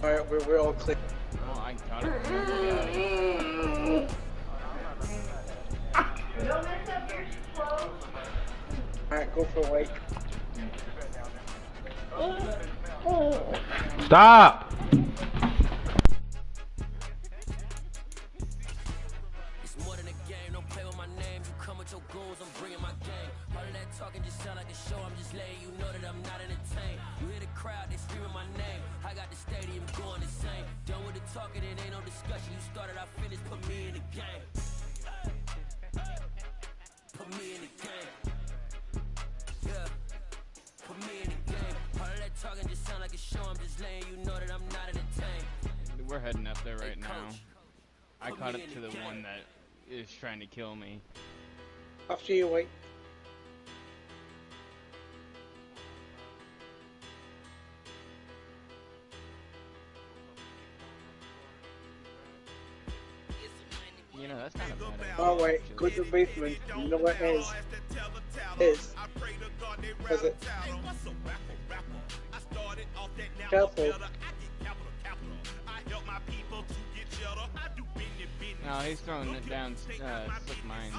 Alright, we're all clear. Oh, I got it. Alright, go for a wake. Stop! It's more than a game, don't play with my name. You come with your goons, I'm bringing my gang. All of that talking just sound like a show, I'm just letting you know that I'm not entertained. You hear the crowd, they screaming my name. I got the stadium going insane. Done with the talking, it ain't no discussion. You started, I finished, put me in the game. Put me in the game. Yeah. Put me in the game. All of that talking just sound like a show, I'm just letting you know that I'm not entertained. We're heading up there right now. I caught up to the one that is trying to kill me. After you wait. You know, that's kind of bad. Oh wait, go to the basement. You know what it is? Is it? Careful. No, he's throwing it down slick mines.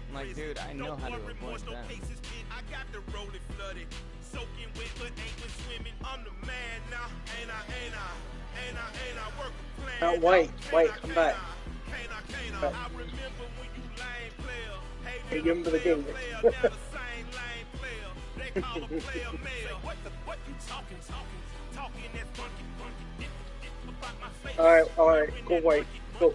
I'm like, dude, I know how to avoid them. Now wait, come back. You remember the game? Alright, go wait, go.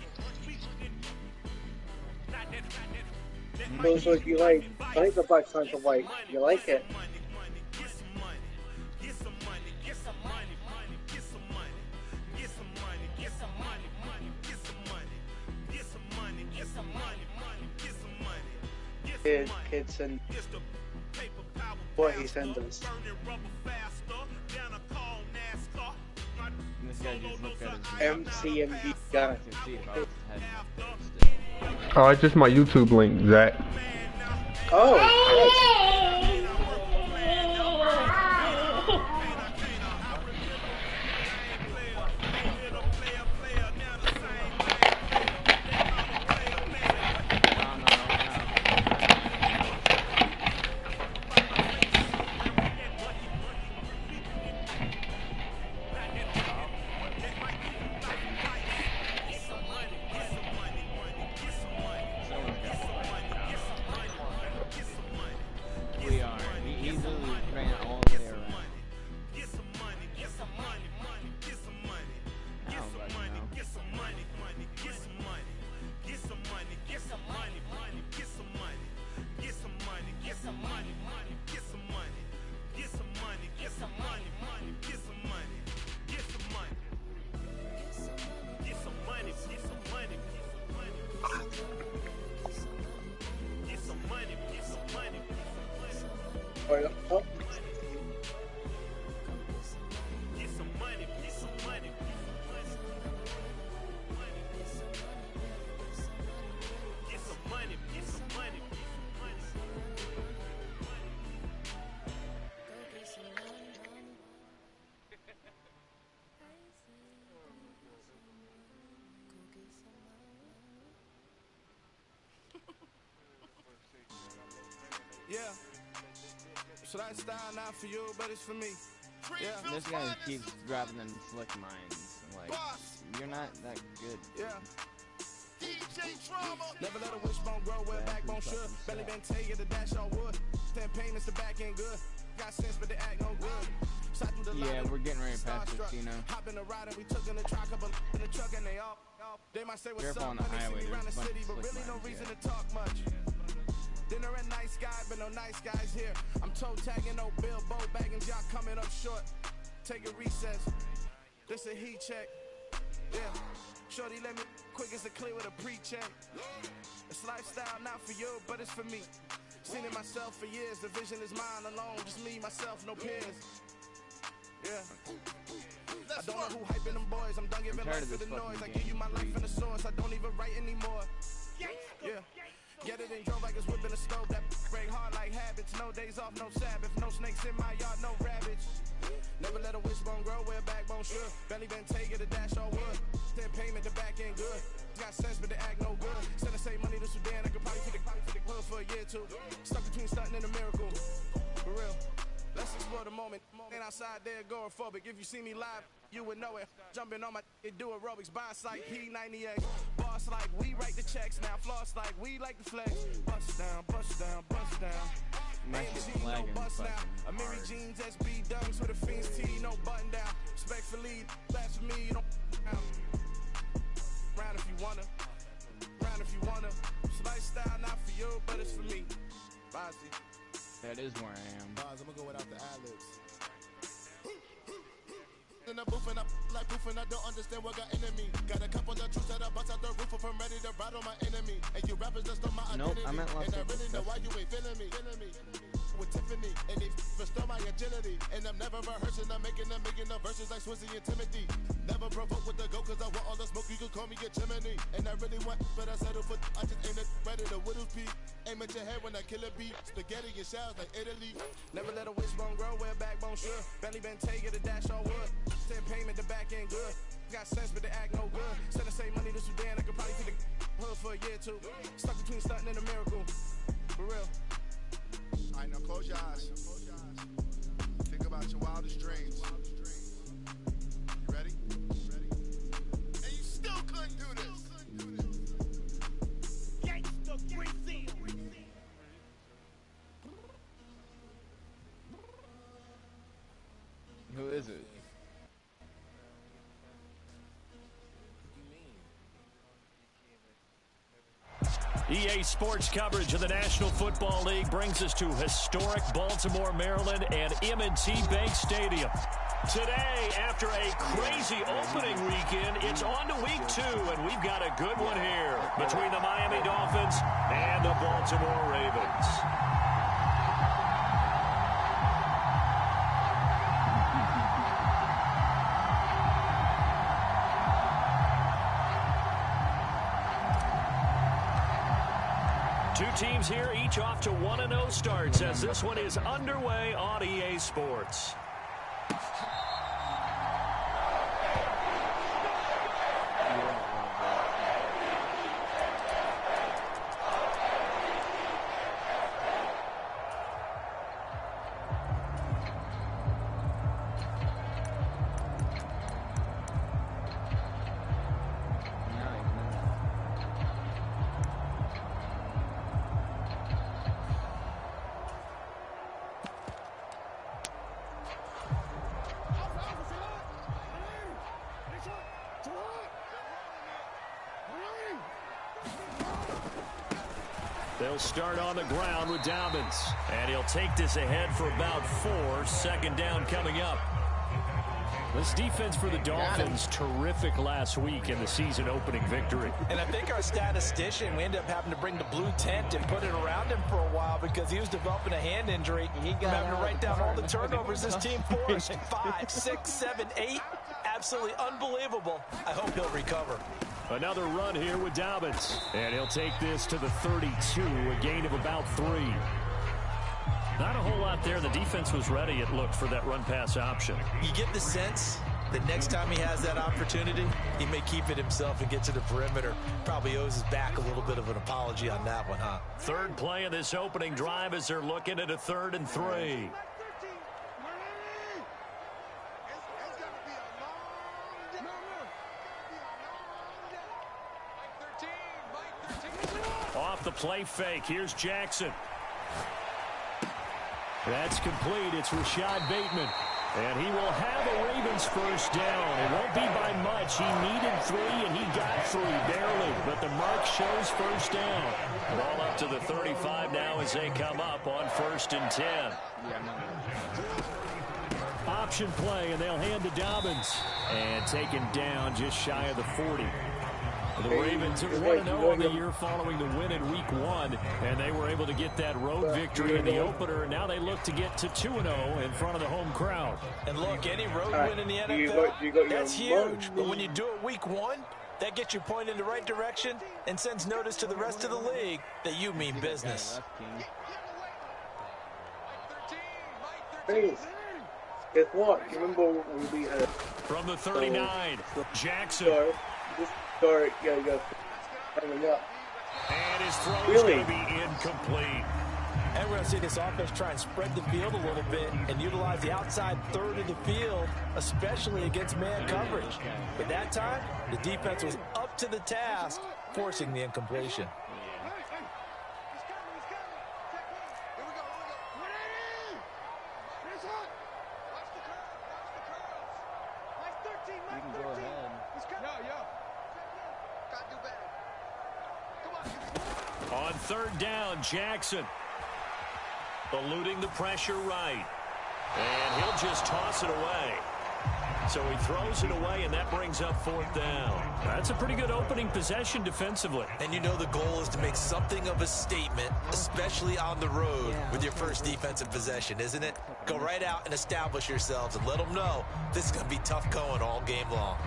Those like you like. I think the black signs are white. You like it? Kids and what he sent us. This guy just looked at his MCMG Gang. I can see it about his head. Oh, it's just my YouTube link, Zach. Oh, We are. He easily ran all the way around. oh. Yeah. So that style not for you, but it's for me. Yeah. This guy keeps dropping them slick mines. Like, you're not that good. Yeah. Never let a wishbone grow where backbone should. Belly been take it, the dash on wood. 10 payments, the back ain't good. Got sense, but they act no good. Yeah, we're getting ready past Christina. Hop in the ride and we took in the truck, couple in the truck and they all. They might say what's Careful up, on the when they see highway, me there's around the a bunch city, of but slick really no mines, reason yeah. to talk much. Dinner a nice guy, but no nice guys here. I'm toe tagging, no Bilbo bagging, y'all coming up short. Take a recess. This a heat check. Yeah. Shorty let me quick as a clear with a pre-check. It's lifestyle not for you, but it's for me. Seen it myself for years. The vision is mine alone. Just me, myself, no peers. Yeah. I don't know who hyping them boys. I'm done giving life for the noise. I give you my life in the source. I don't even write anymore. Yeah. Get it and drove like it's whipping a stove. That break hard like habits. No days off, no Sabbath. No snakes in my yard, no rabbits. Never let a wishbone grow where a backbone should. Belly been taking the dash all wood. Then payment, the back end good. Got sense, but they act no good. Send the same money to Sudan. I could probably take the hood for a year or two. Stuck between stunting and a miracle. For real. Let's explore the moment. Ain't outside there agoraphobic. If you see me live, you would know it. Jumping on my do aerobics. Boss like P90X. Boss like we write the checks. Now floss like we like the flex. Bust down, bust down, bust down. AMG, no bust now. A Mary Jeans, SB dunks with a Fiends T, no button down. Respectfully, that's for me, you don't round if you wanna. Round if you wanna. It's lifestyle, not for you, but it's for me. Bossy. That is where I am. I'm gonna go without the ad-libs. In the booth and I like proof and I don't understand what got into me. Got a couple of truths that I bust out the roof if I'm ready to ride on my enemy. And you rappers just on my identity. I meant and I really know why you ain't feeling me. With Tiffany and they restore my agility. And I'm never rehearsing, I'm making the verses like Swizzy and Timothy. Never provoke with the go cause I want all the smoke, you can call me a chimney. And I really want, but I settle for, I just ain't ready to whittles peak. Aim at your head when I kill a beat. Spaghetti and shells like Italy. Never let a wishbone grow where a backbone should. Belly been taking the dash all wood. Send payment, the back end good. Got sense, but they act no good. Send the same money to Sudan, I could probably take the hood for a year or two. Stuck between stunting and a miracle. For real. Alright, now close your eyes. Think about your wildest dreams. You ready? And you still couldn't do this. Gangsta Brazil. Who is it? EA Sports coverage of the National Football League brings us to historic Baltimore, Maryland and M&T Bank Stadium. Today, after a crazy opening weekend, it's on to week 2, and we've got a good one here between the Miami Dolphins and the Baltimore Ravens. Two teams here, each off to 1-0 starts as this one is underway on EA Sports. They'll start on the ground with Dobbins. And he'll take this ahead for about 4. Second down coming up. This defense for the Dolphins, terrific last week in the season opening victory. And I think our statistician, we ended up having to bring the blue tent and put it around him for a while because he was developing a hand injury. He got having to write down all the turnovers this team forced. 5, 6, 7, 8. Absolutely unbelievable. I hope he'll recover. Another run here with Dobbins. And he'll take this to the 32, a gain of about 3. Not a whole lot there. The defense was ready, it looked, for that run-pass option. You get the sense that next time he has that opportunity, he may keep it himself and get to the perimeter. Probably owes his back a little bit of an apology on that one, huh? Third play of this opening drive as they're looking at a 3rd and 3. Off the play fake, here's Jackson. That's complete. It's Rashad Bateman. And he will have a Ravens first down. It won't be by much. He needed 3, and he got 3, barely. But the mark shows first down. Ball up to the 35 now as they come up on 1st and 10. Option play, and they'll hand to Dobbins. And taken down just shy of the 40. The Ravens are 1-0 on the year following the win in Week 1, and they were able to get that road victory in the opener, and now they look to get to 2-0 in front of the home crowd. And look, any road win in the NFL, that's huge. But when you do it Week 1, That gets you pointed in the right direction and sends notice to the rest of the league that you mean business. Hey, guess what? Remember when we had From the 39, Jackson. This guard, go coming up. And his throw is Really? going to be incomplete. And we're going to see this offense try and spread the field a little bit and utilize the outside third of the field, especially against man coverage. But that time, the defense was up to the task, forcing the incompletion. On third down, Jackson. Eluding the pressure right. And he'll just toss it away. So he throws it away, and that brings up fourth down. That's a pretty good opening possession defensively. And you know the goal is to make something of a statement, especially on the road with your first defensive possession, isn't it? Go right out and establish yourselves and let them know this is going to be tough going all game long.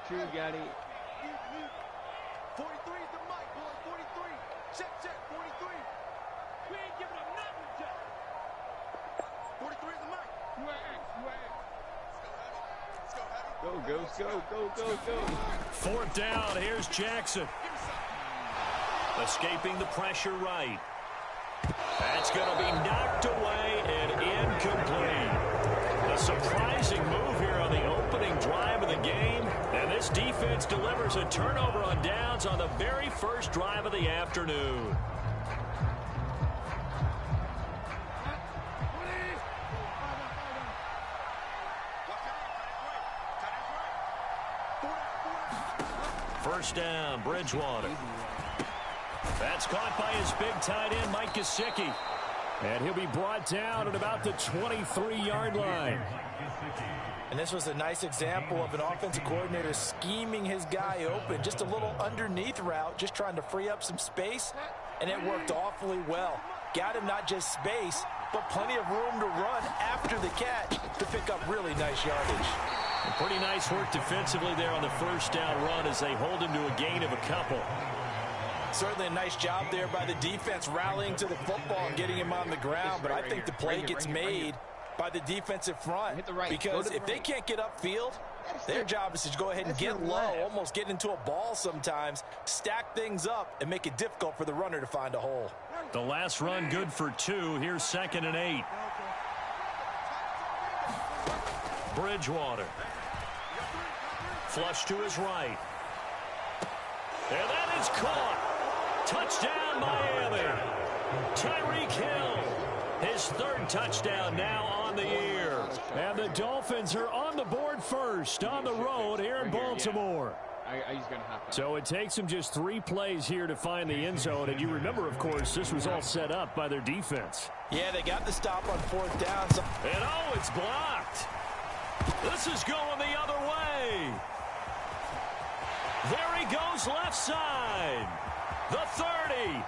True, got it. 43 is the mic, boy. 43. Check, 43. We ain't giving up nothing, Jack. 43 is the mic. Go. Fourth down, here's Jackson. Escaping the pressure right. That's going to be knocked away and incomplete. A surprising move here on the opening drive of the game. And this defense delivers a turnover on downs on the very first drive of the afternoon. First down, Bridgewater. That's caught by his big tight end, Mike Gesicki. And he'll be brought down at about the 23-yard line. And this was a nice example of an offensive coordinator scheming his guy open. Just a little underneath route, just trying to free up some space. And it worked awfully well. Got him not just space, but plenty of room to run after the catch to pick up really nice yardage. And pretty nice work defensively there on the first down run as they hold him to a gain of a couple. Certainly a nice job there by the defense rallying to the football and getting him on the ground. But I think the play gets made by the defensive front. Because if they can't get upfield, their job is to go ahead and get low, almost get into a ball sometimes, stack things up, and make it difficult for the runner to find a hole. The last run good for 2. Here's 2nd and 8. Bridgewater. Flush to his right. And that is caught. Touchdown, Miami. Tyreek Hill. His 3rd touchdown now on the year. And the Dolphins are on the board first on the road here in Baltimore. He's gonna have to. So it takes him just 3 plays here to find the end zone. And you remember, of course, this was all set up by their defense. Yeah, they got the stop on 4th down. And oh, it's blocked. This is going the other way. There he goes left side. The 30.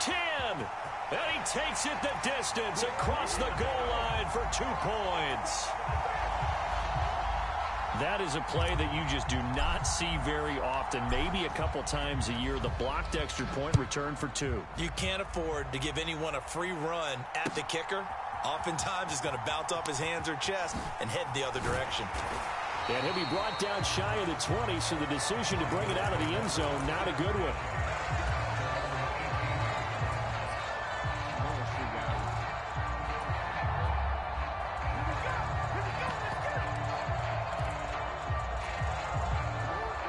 10. And he takes it the distance across the goal line for 2 points. That is a play that you just do not see very often. Maybe a couple times a year. The blocked extra point return for 2. You can't afford to give anyone a free run at the kicker. Oftentimes he's going to bounce off his hands or chest and head the other direction. And he'll be brought down shy of the 20, so the decision to bring it out of the end zone, not a good one.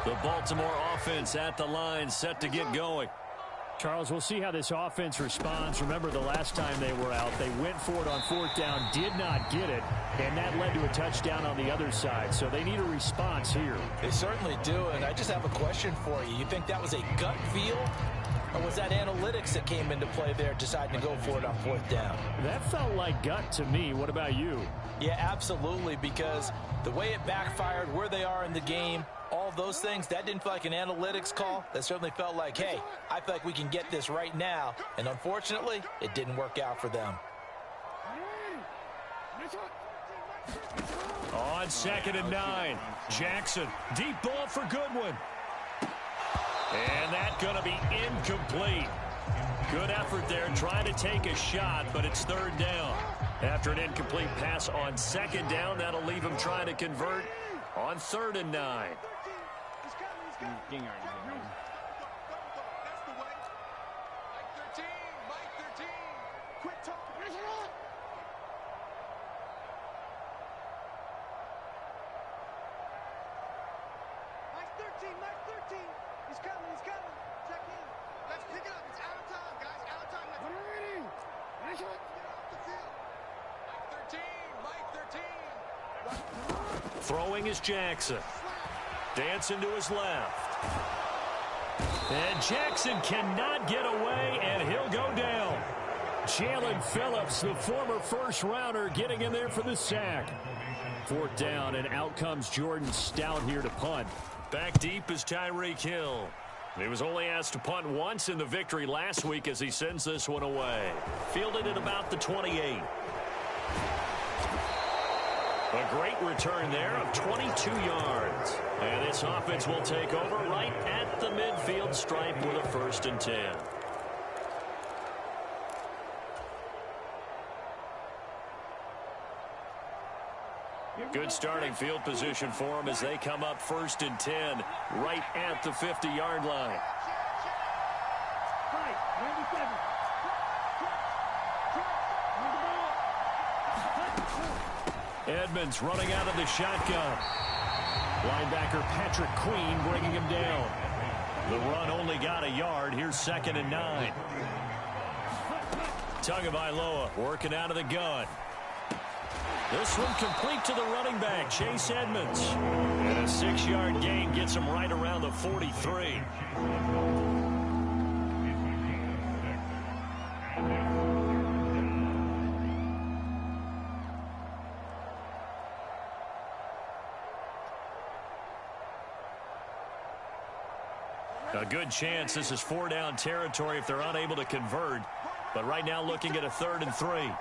The Baltimore offense at the line, set to get going. Charles, we'll see how this offense responds. Remember, the last time they were out, they went for it on 4th down, did not get it, and that led to a touchdown on the other side. So they need a response here. They certainly do, and I just have a question for you. You think that was a gut feel, Or was that analytics that came into play there, deciding to go for it on 4th down? That felt like gut to me. What about you? Yeah, absolutely, because the way it backfired, where they are in the game, all of those things, that didn't feel like an analytics call. That certainly felt like, hey, I feel like we can get this right now. And unfortunately, it didn't work out for them. On 2nd and 9, Jackson, deep ball for Goodwin. And that's going to be incomplete. Good effort there, trying to take a shot, but it's 3rd down. After an incomplete pass on 2nd down, that'll leave him trying to convert on 3rd and 9. Throwing is Jackson. Dancing to his left. And Jackson cannot get away, and he'll go down. Jalen Phillips, the former first-rounder, getting in there for the sack. 4th down, and out comes Jordan Stout here to punt. Back deep is Tyreek Hill. He was only asked to punt once in the victory last week as he sends this one away. Fielded at about the 28. A great return there of 22 yards. And this offense will take over right at the midfield stripe with a 1st and 10. Good starting field position for them as they come up 1st and 10 right at the 50-yard line. Edmonds running out of the shotgun. Linebacker Patrick Queen bringing him down. The run only got a yard. Here's 2nd and 9. Tagovailoa working out of the gun. This one complete to the running back, Chase Edmonds. And a 6-yard gain gets him right around the 43. A good chance this is 4-down territory if they're unable to convert. But right now looking at a 3rd and 3.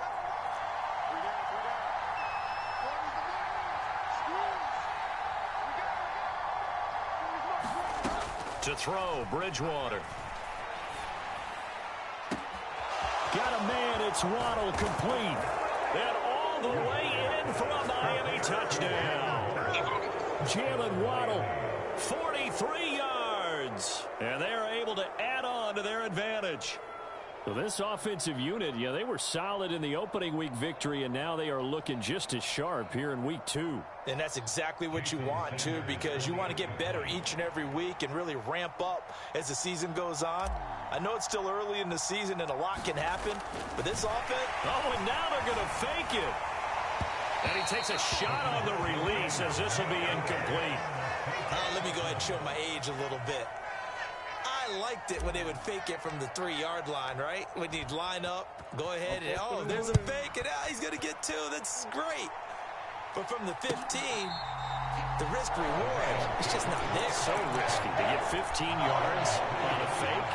To throw, Bridgewater. Got a man, it's Waddle, complete. And all the way in for a Miami touchdown. Jalen Waddle, 43 yards. And they are able to add on to their advantage. So this offensive unit, yeah, they were solid in the opening week victory, and now they are looking just as sharp here in week 2. And that's exactly what you want, too, because you want to get better each and every week and really ramp up as the season goes on. I know it's still early in the season and a lot can happen, but this offense... Oh, and now they're going to fake it. And he takes a shot on the release as this will be incomplete. Let me go ahead and show my age a little bit. I liked it when they would fake it from the 3-yard line, right? When you'd line up, go ahead and, oh, there's a fake, and he's going to get 2. That's great. But from the 15, the risk reward, it's just not there. So risky to get 15 yards on a fake.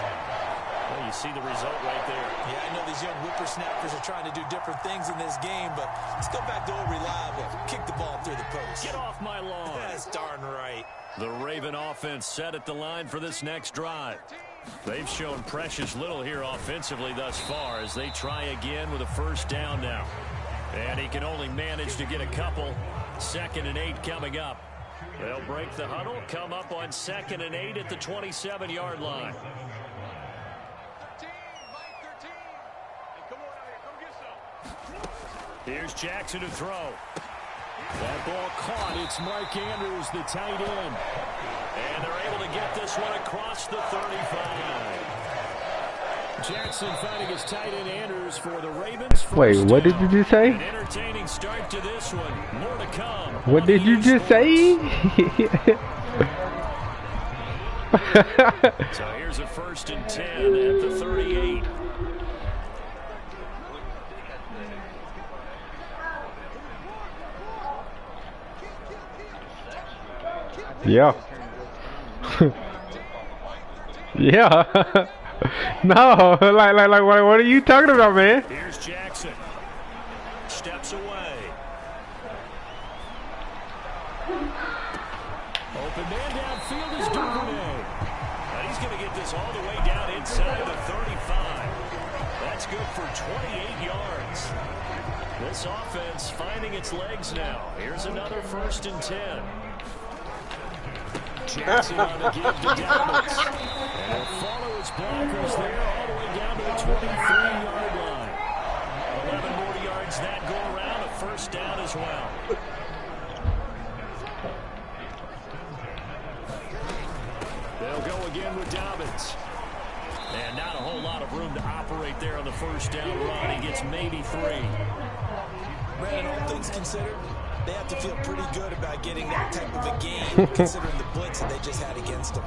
Well, you see the result right there. Yeah, I know these young whippersnappers are trying to do different things in this game, but let's go back to old reliable. Kick the ball through the post. Get off my lawn. That's darn right. The Raven offense set at the line for this next drive. They've shown precious little here offensively thus far as they try again with a 1st down now. And he can only manage to get a couple. 2nd and 8 coming up. They'll break the huddle, come up on 2nd and 8 at the 27-yard line. Here's Jackson to throw. That ball caught. It's Mark Andrews, the tight end. And they're able to get this one across the 35. Jackson finding his tight end Andrews for the Ravens. Wait, what did you just say? An entertaining start to this one. More to come. What did you just say? So here's a 1st and 10 at the 38. Yeah. Yeah. No, like, what are you talking about, man? Here's Jackson. Steps away. Open man downfield is Duvernay. And he's going to get this all the way down inside the 35. That's good for 28 yards. This offense finding its legs now. Here's another 1st and 10. Jackson on the give to Dobbins. And he'll follow his blockers there all the way down to the 23-yard line. 11 more yards that go around, a 1st down as well. They'll go again with Dobbins. And not a whole lot of room to operate there on the 1st down run. He gets maybe 3. Brandon, all things considered, they have to feel pretty good about getting that type of a game, considering the blitz that they just had against them.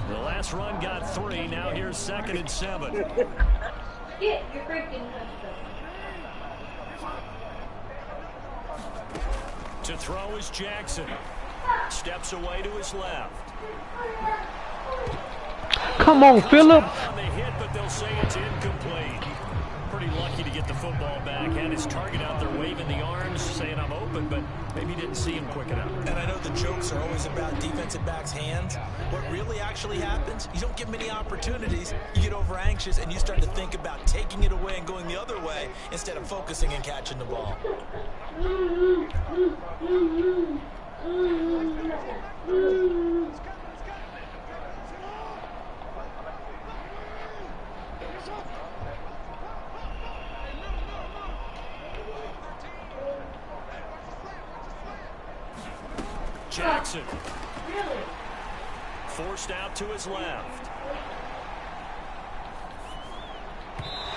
The last run got 3. Now here's 2nd and 7. Get your freaking To throw is Jackson. Steps away to his left. Come on, Phillips. On the hit, but they'll say it's incomplete. Pretty lucky to get the football back. Had his target out there waving the arms, saying I'm open, but maybe didn't see him quick enough. And I know the jokes are always about defensive backs' hands. What really actually happens, you don't get many opportunities, you get over anxious, and you start to think about taking it away and going the other way instead of focusing and catching the ball. Jackson. Forced out to his left.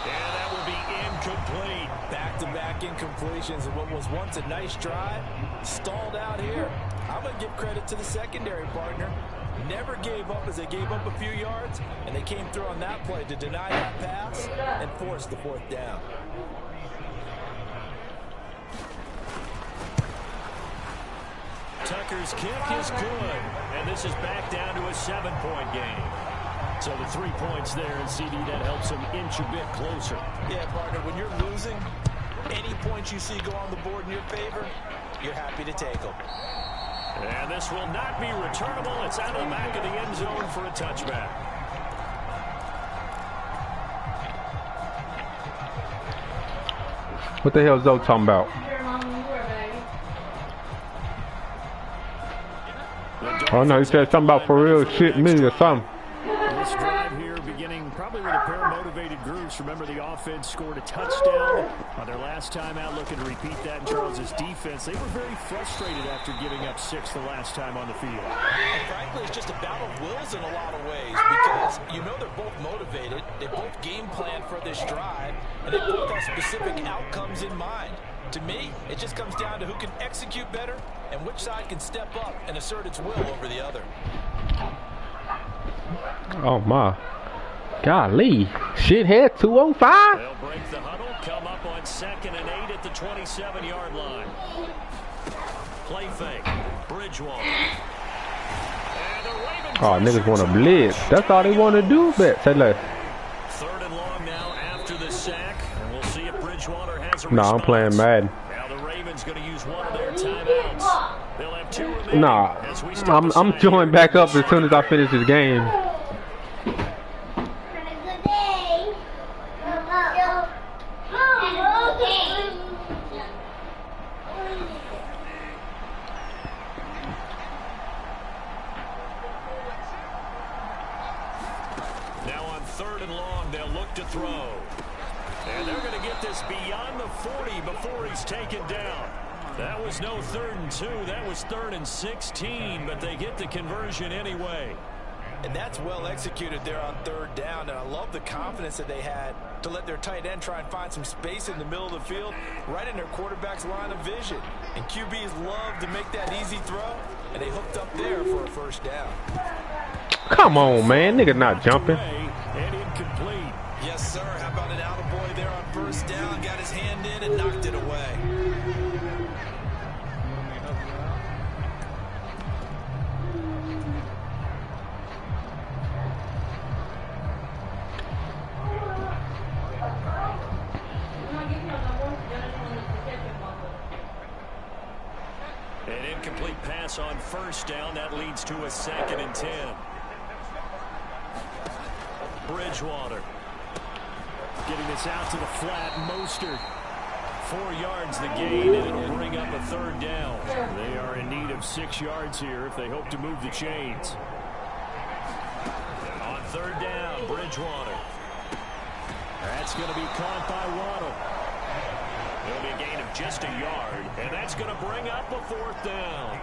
And that will be incomplete. Back-to-back incompletions of what was once a nice drive. Stalled out here. I'm going to give credit to the secondary partner. Never gave up as they gave up a few yards, and they came through on that play to deny that pass and force the 4th down. Tucker's kick is good, and this is back down to a 7-point game. So the 3 points there, and CD, that helps him inch a bit closer. Yeah, partner, when you're losing, any points you see go on the board in your favor, you're happy to take them. And this will not be returnable. It's out of the back of the end zone for a touchback. What the hell is Zoe talking about? Oh no, he said something about for real shit me or something. This drive here beginning probably with a pair of motivated groups. Remember, the offense scored a touchdown on their last time out, looking to repeat that in Charles's defense. They were very frustrated after giving up 6 the last time on the field. And frankly, it's just a battle of wills in a lot of ways, because you know they're both motivated, they both game plan for this drive, and they both have specific outcomes in mind. To me, it just comes down to who can execute better and which side can step up and assert its will over the other. Oh my. Golly. Shithead 205? They'll break the huddle, come up on 2nd and 8 at the 27-yard line. Play fake. Bridgewater. Oh, niggas want to blitz. That's all they want to do, bet. Say less. 3rd and long now after the sack, and we'll see if Bridgewater has a Nah, I'm playing Madden. Now the Ravens going to use one of their timeouts. They'll have 2 remaining. Nah, I'm joining back up as soon as I finish this game. Now on 3rd and long, they'll look to throw. And they're going to get this beyond the 40 before he's taken down. That was no 3rd and 2. That was 3rd and 16, but they get the conversion anyway. And that's well executed there on 3rd down, and I love the confidence that they had to let their tight end try and find some space in the middle of the field, right in their quarterback's line of vision. And QBs love to make that easy throw, and they hooked up there for a first down. Come on, man. Nigga not jumping. And incomplete. Yes, sir. How about an attaboy there on first down? Got his hand in and knocked it away. An incomplete pass on first down. That leads to a 2nd and 10. Bridgewater getting this out to the flat. Mostert. 4 yards the gain, and it'll bring up a 3rd down. They are in need of 6 yards here if they hope to move the chains. On 3rd down, Bridgewater. That's going to be caught by Waddle. It'll be a gain of just a yard, and that's going to bring up a 4th down.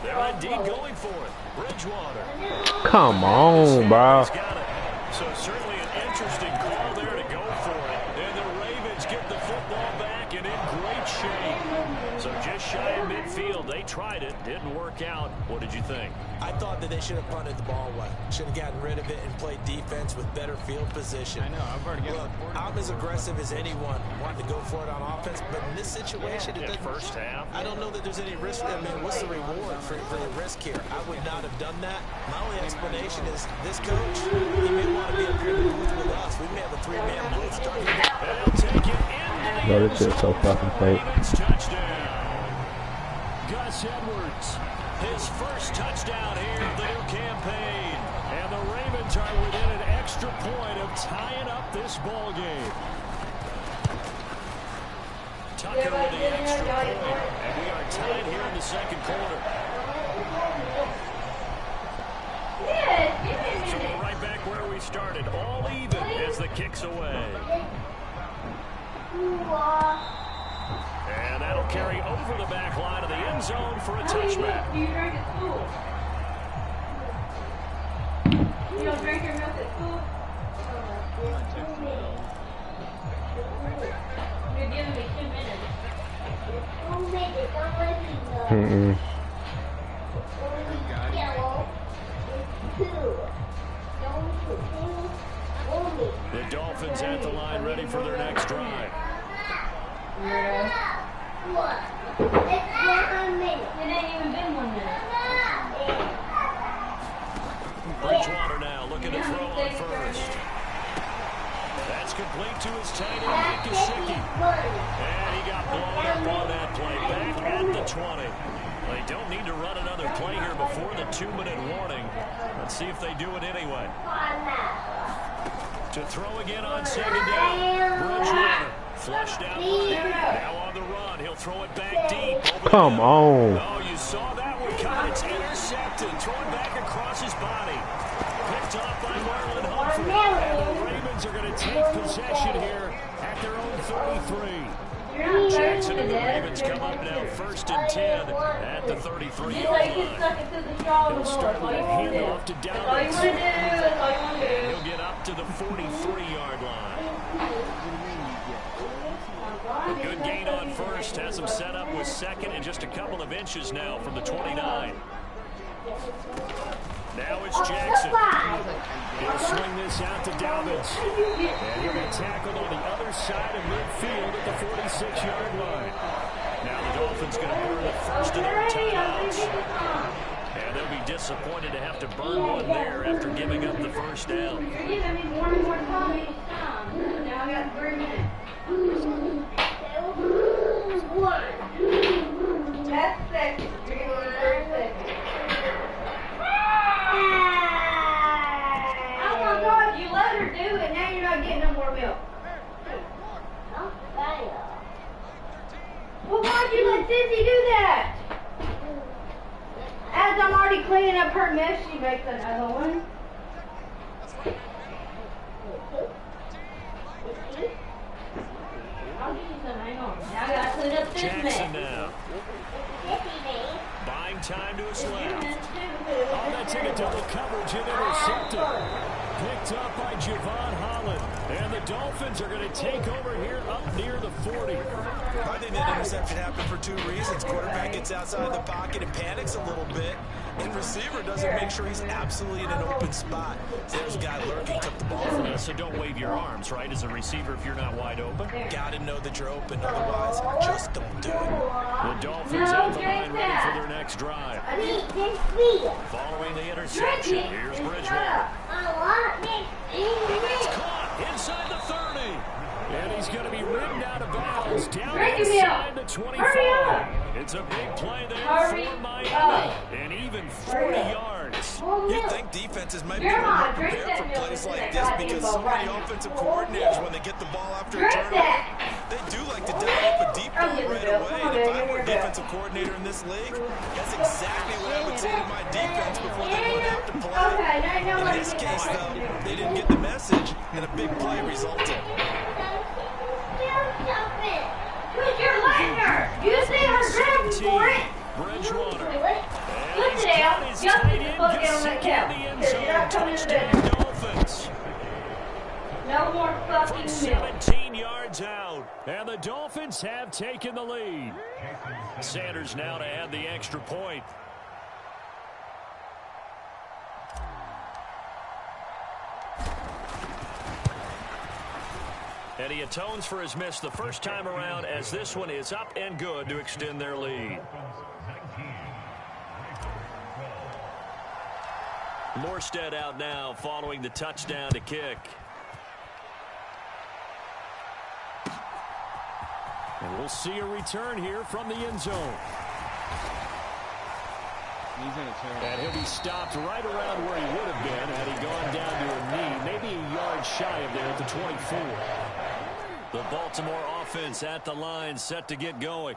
They're indeed going for it. Bridgewater. Come on, bro. He's got it. So certainly an interesting call there to go for it. And the Ravens get the football back and in great shape. So just shy of midfield. They tried it. Didn't work out. What did you think? I thought that they should have punted the ball away. Should have gotten rid of it and played defense with better field position. I know. I've already got Look, I'm as aggressive as anyone wanting to go for it on offense, but in this situation, it doesn't. First half. I don't know that there's any risk. I mean, what's the reward for the risk here? I would not have done that. My only explanation is this coach, he may want to be up here in the booth with us. We may have a 3-man blitz starting. They'll take it into the Bro, this shit's so fucking fake. Ravens touchdown. Gus Edwards, his first touchdown here of the new campaign. And the Ravens are within an extra point of tying up this ball game. Tucker with the extra point. And we are tied here in the 2nd quarter. So we're right back where we started. All even as the kick's away. And that'll carry over the back line of the end zone for a touchback. Do you drink at school? You don't drink your milk at school? You're giving me 2 minutes. The Dolphins at the line, ready for their next drive. What? It's 1 minute. It ain't even been 1 minute. Bridgewater now looking to throw on first. That's complete to his tight end, Gesicki. And he got blown up on that play. Back at the 20. They don't need to run another play here before the 2-minute warning. Let's see if they do it anyway. To throw again on 2nd down. Bridgewater flushed out line. Now on the run. He'll throw it back deep. Come on. Oh, you saw that one coming. It's intercepted. Thrown back across his body. Picked off by Marlon Humphrey. And the Ravens are going to take possession here at their own 33. Jackson and the Ravens come up now 1st and 10 at the 33-yard line. He'll start with a handoff to Downs. He'll get up to the 43-yard line. A good gain on first. Has him set up with 2nd and just a couple of inches now from the 29. Now it's Jackson. He'll swing this out to Dalvins. And he'll be tackled on the other side of midfield at the 46-yard line. Now the Dolphins going to burn the first of their timeouts. And they'll be disappointed to have to burn one there after giving up the first down. You're giving me more and more time each time. Now I got 3 minutes. That's 2nd. You're going to 3rd second. Oh my God, you let her do it. Now you're not getting no more milk. Well, why'd you let Sissy do that? As I'm already cleaning up her mess, she makes another one. I'll give you some. Hang on. Now I gotta clean up this mess. Jackson now. Buying giving time to his left. Oh, that's in a double coverage and intercepted. Picked up by Javon Holland. And the Dolphins are going to take over here up near the 40. I think that interception happened for two reasons. Quarterback gets outside the pocket and panics a little bit. And receiver doesn't make sure he's absolutely in an open spot. So there's a guy lurking, took the ball from him. So don't wave your arms, right, as a receiver if you're not wide open? Got to know that you're open. Otherwise, just don't do it. The Dolphins at the line ready for their next drive. Following the interception, here's Bridgewater. It's caught inside the 30. And he's going to be ridden out of bounds down inside the 25. It's a big play there for Miami. And even 40 yards. You'd think defenses might be more prepared for plays like this because so many offensive coordinators, when they get the ball after a turnover, they do like to dial up a deep ball right away. And if I were a defensive coordinator in this league, that's exactly what I would say to my defense before they went out to play. In this case, though, they didn't get the message, and a big play resulted. Who's your lightner? You say we're grabbing for it? Bridgewater. Put it down. You have to look at him like You're not coming to the Dolphins. No more fucking milk. 17 yards out. And the Dolphins have taken the lead. Sanders now to add the extra point. And he atones for his miss the first time around as this one is up and good to extend their lead. Morstead out now following the touchdown to kick. And we'll see a return here from the end zone. He's in a turn. And he'll be stopped right around where he would have been had he gone down to a knee, maybe a yard shy of there at the 24. The Baltimore offense at the line, set to get going.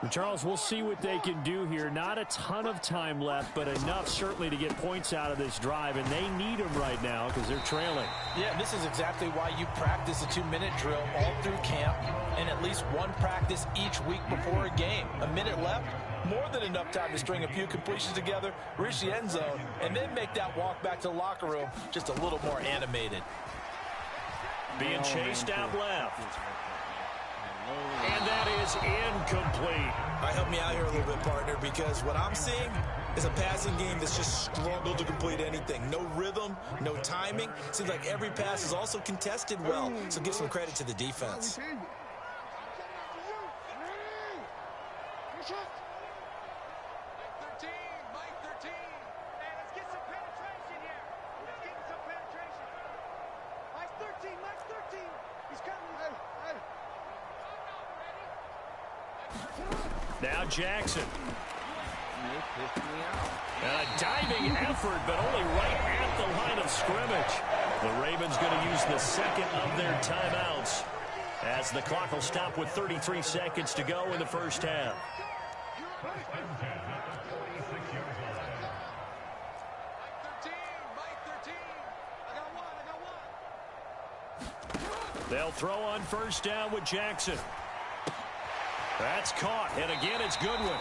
And Charles, we'll see what they can do here. Not a ton of time left, but enough certainly to get points out of this drive, and they need them right now because they're trailing. Yeah, this is exactly why you practice a 2-minute drill all through camp and at least one practice each week before a game. A minute left, more than enough time to string a few completions together, reach the end zone, and then make that walk back to the locker room just a little more animated. Being chased out left. And that is incomplete. All right, help me out here a little bit, partner, because what I'm seeing is a passing game that's just struggled to complete anything. No rhythm, no timing. Seems like every pass is also contested well, so give some credit to the defense. Now Jackson. And a diving effort, but only right at the line of scrimmage. The Ravens going to use the second of their timeouts as the clock will stop with 33 seconds to go in the first half. They'll throw on first down with Jackson. That's caught, and again it's Goodwin.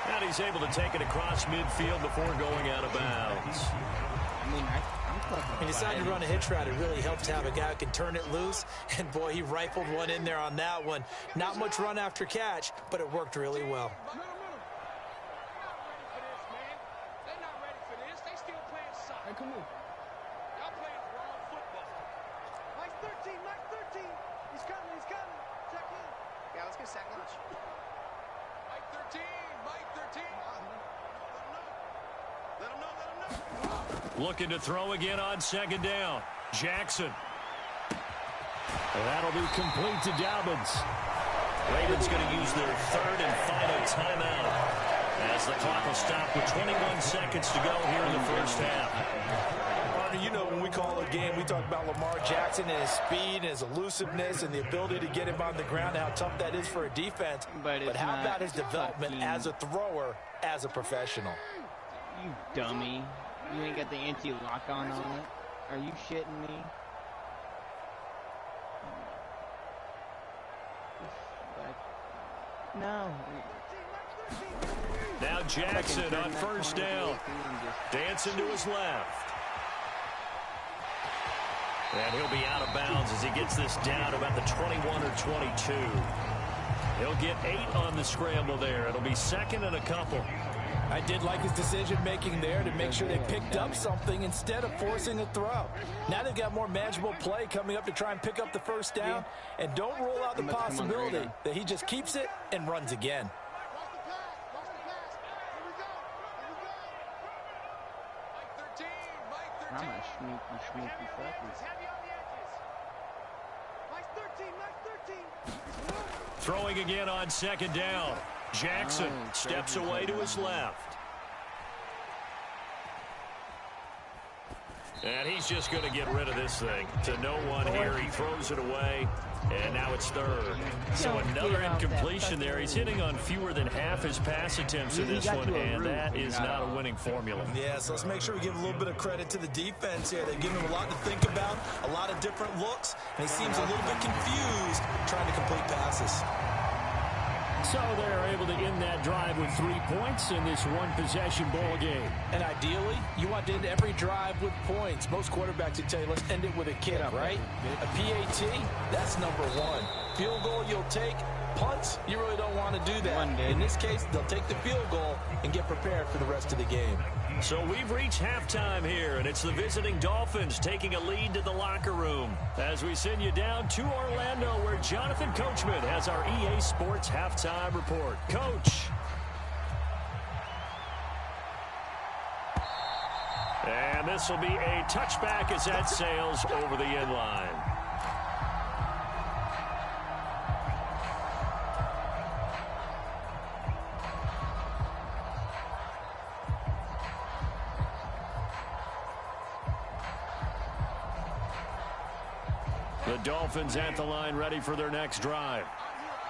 And he's able to take it across midfield before going out of bounds. He decided to run a hitch route. It really helps to have a guy who can turn it loose. And, boy, he rifled one in there on that one. Not much run after catch, but it worked really well. Hey, come on. Y'all playing the wrong football. Mike 13, Mike 13. He's coming, he's coming. Check in. Yeah, let's get a sack lunch. Mike 13, Mike 13. Let him know, let him know. Looking to throw again on second down. Jackson. That'll be complete to Dobbins. Ravens going to use their third and final timeout as the clock will stop with 21 seconds to go here in the first half. Partner, you know when we call a game, we talk about Lamar Jackson and his speed and his elusiveness and the ability to get him on the ground, how tough that is for a defense. But how about his development as a thrower, as a professional? You dummy. You ain't got the anti-lock on it? Are you shitting me? No. Now Jackson on first down. Dancing to his left. And he'll be out of bounds as he gets this down about the 21 or 22. He'll get 8 on the scramble there. It'll be second and a couple. I did like his decision-making there to make sure they picked up something instead of forcing a throw. Now they've got more manageable play coming up to try and pick up the first down. And don't rule out the possibility that he just keeps it and runs again. Throwing again on second down. Jackson steps away to his left. And he's just going to get rid of this thing. To no one here. He throws it away. And now it's third. So another incompletion there. He's hitting on fewer than half his pass attempts in this one, and that is not a winning formula. Yeah, so let's make sure we give a little bit of credit to the defense here. They give him a lot to think about, a lot of different looks, and he seems a little bit confused trying to complete passes. So they're able to end that drive with 3 points in this one-possession ball game. And ideally, you want to end every drive with points. Most quarterbacks would tell you, let's end it with a kick, right? A PAT, that's number 1. Field goal you'll take. Punts, you really don't want to do that. In this case, they'll take the field goal and get prepared for the rest of the game. So we've reached halftime here, and it's the visiting Dolphins taking a lead to the locker room as we send you down to Orlando, where Jonathan Coachman has our EA Sports halftime report. Coach. And this will be a touchback as that sails over the end line. The Dolphins at the line, ready for their next drive.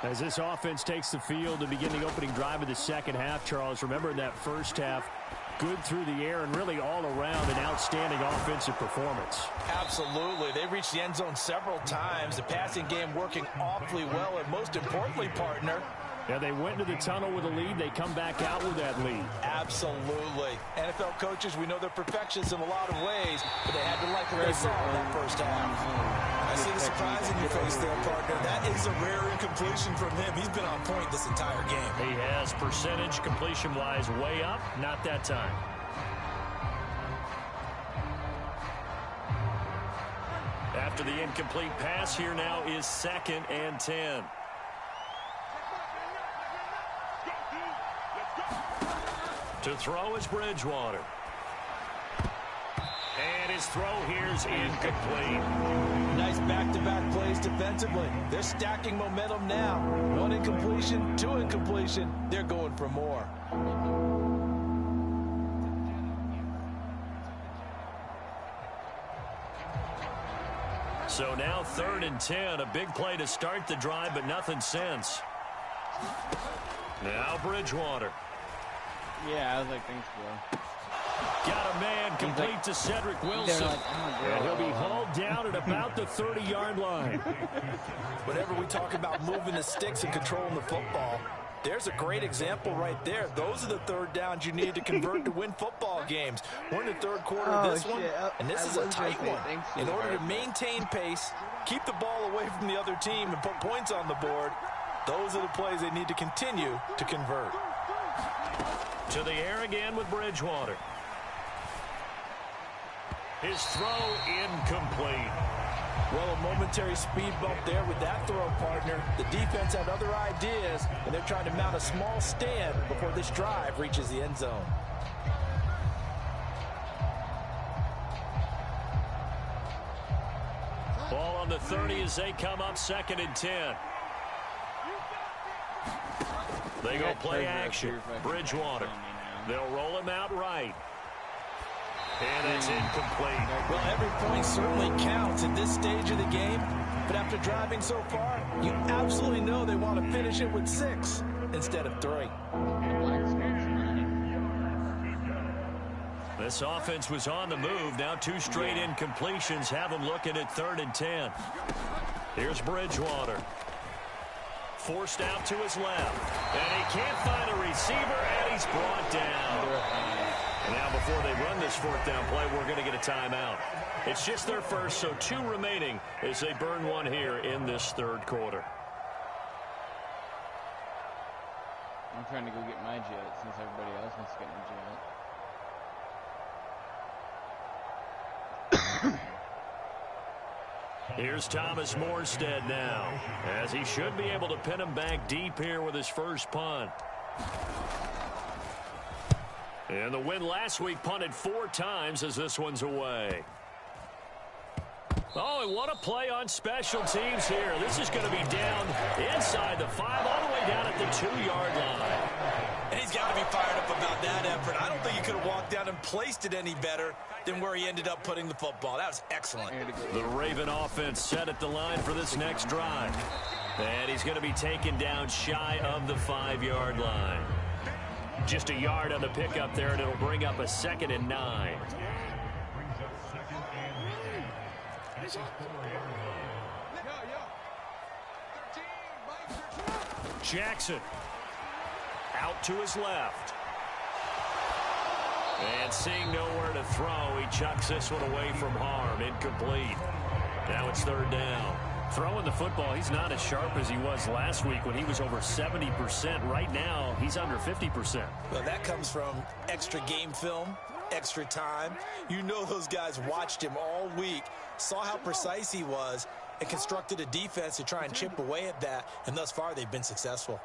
As this offense takes the field to begin the opening drive of the second half, Charles, remember in that first half, good through the air and really all around an outstanding offensive performance. Absolutely. They reached the end zone several times. The passing game working awfully well, and most importantly, partner, yeah, they went into the tunnel with a lead. They come back out with that lead. Absolutely. NFL coaches, we know they're perfectionists in a lot of ways, but they had to like what they saw in that first half. I see the surprise in your face there, partner. That is a rare incompletion from him. He's been on point this entire game. He has percentage completion-wise way up. Not that time. After the incomplete pass, here now is 2nd and 10. To throw is Bridgewater. And his throw here's incomplete. Nice back-to-back plays defensively. They're stacking momentum now. 1 incompletion, 2 incompletion. They're going for more. So now 3rd and 10. A big play to start the drive, but nothing since. Now Bridgewater. Yeah, I was like, thanks, bro. Got a man complete to Cedric Wilson. And he'll be hauled down at about the 30-yard line. Whenever we talk about moving the sticks and controlling the football, there's a great example right there. Those are the third downs you need to convert to win football games. We're in the third quarter of this one, and this is a tight one. In order to maintain pace, keep the ball away from the other team, and put points on the board, those are the plays they need to continue to convert. To the air again with Bridgewater. His throw incomplete. Well, a momentary speed bump there with that throw, partner. The defense had other ideas, and they're trying to mount a small stand before this drive reaches the end zone. Ball on the 30 as they come up 2nd and 10. They go play action. Bridgewater. They'll roll him out right. And it's incomplete. Well, every point certainly counts at this stage of the game. But after driving so far, you absolutely know they want to finish it with 6 instead of 3. This offense was on the move. Now 2 straight incompletions have them looking at 3rd and 10. Here's Bridgewater. Forced out to his left. And he can't find a receiver, and he he's brought down. And now before they run this fourth down play, we're going to get a timeout. It's just their first, so 2 remaining as they burn one here in this third quarter. I'm trying to go get my jet since everybody else wants to get my jet. Here's Thomas Morstead now, as he should be able to pin him back deep here with his first punt. And the win last week punted 4 times as this one's away. Oh, and what a play on special teams here. This is going to be down inside the 5, all the way down at the 2-yard line. And he's got to be fired up about that effort. I don't think he could have walked down and placed it any better than where he ended up putting the football. That was excellent. The Raven offense set at the line for this next drive. And he's going to be taken down shy of the 5-yard line. Just a yard on the pickup there, and it'll bring up a 2nd and 9. Jackson out to his left. And seeing nowhere to throw, he chucks this one away from harm. Incomplete. Now it's 3rd down. Throwing the football, he's not as sharp as he was last week when he was over 70%. Right now, he's under 50%. Well, that comes from extra game film, extra time. You know those guys watched him all week, saw how precise he was, and constructed a defense to try and chip away at that, and thus far they've been successful.